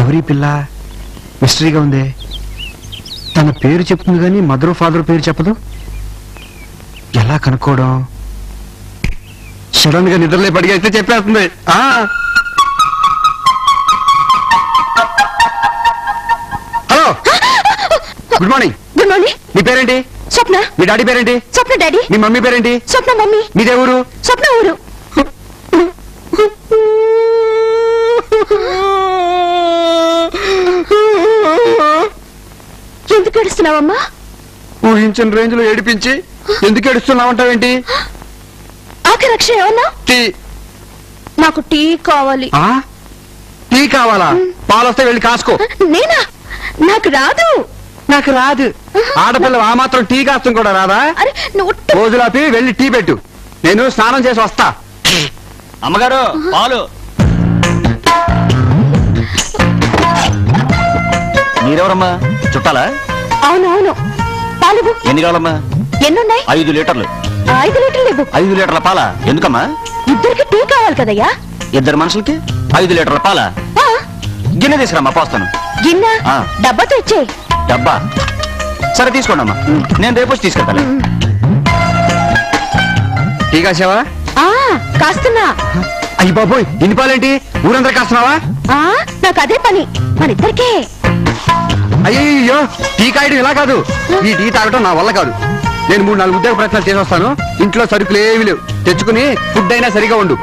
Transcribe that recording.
ఎవరి పిల్ల మిస్టరీగా ఉంది. తన పేరు చెప్తుంది కానీ మదర్ ఫాదర్ పేరు చెప్పదు. ఎలా కనుక్కోవడం? సడన్ గా నిద్రలే పడిగైతే చెప్పేస్తుంది. Hello, good morning. Good morning. మీ పేరేంటి? స్వప్న. మీ డాడీ పేరేంటి? స్వప్న డాడీ. మీ మమ్మీ పేరేంటి? స్వప్న మమ్మీ. మీదే ఊరు? స్వప్న ఊరు. ఎందుకు ఏడుస్తున్నావమ్మా? ఊహించిన రేంజ్ లో ఏడిపించి ఎందుకు ఏడుస్తున్నావంటావేంటి? ఆఖరి రక్ష ఏమన్నా? టీ. నాకు టీ కావాలి. టీ కావాలా? పాలొస్తే వెళ్ళి కాసుకో. నేనా? నాకు రాదు. నాకు రాదు. ఆడపిల్ల ఆ మాత్రం టీ కాస్తాం కూడా రాదా? అరే రోజులాపి వెళ్ళి టీ పెట్టు, నేను స్నానం చేసి వస్తా. అమ్మగారు పాలు. మీరెవరమ్మా? చుట్టాలా? అవునవును. పాలు ఎన్ని కావాలమ్మా? ఎన్నున్నాయి? 5 లీటర్లు. 5 లీటర్లు లేవు. 5 లీటర్ల పాలా? ఎందుకమ్మా? ఇద్దరికి టీ కావాలి కదయ్యా. 2 మనుషులకి 5 లీటర్ల పాలా? గిన్నె తీసుకురమ్మా, పోస్తాను. గిన్నె డబ్బాతో ఇచ్చే. డబ్బా సరే తీసుకోండి అమ్మా, నేను రేపు వచ్చి తీసుకెళ్తాను. టీ కాసావా? కాస్తున్నా. అయ్యి బాబోయ్, ఇన్ని పాలేంటి? ఊరందరూ కాస్తున్నావా? నాకు అదే పని, మనిద్దరికే. అయ్యో, టీ కాయడం ఇలా కాదు. ఈ టీ తాగటం నా వల్ల కాదు. నేను 3-4 ఉద్యోగ ప్రయత్నాలు చేసి వస్తాను. ఇంట్లో సరుకులు ఏవి లేవు. తెచ్చుకుని ఫుడ్ అయినా సరిగా ఉండు.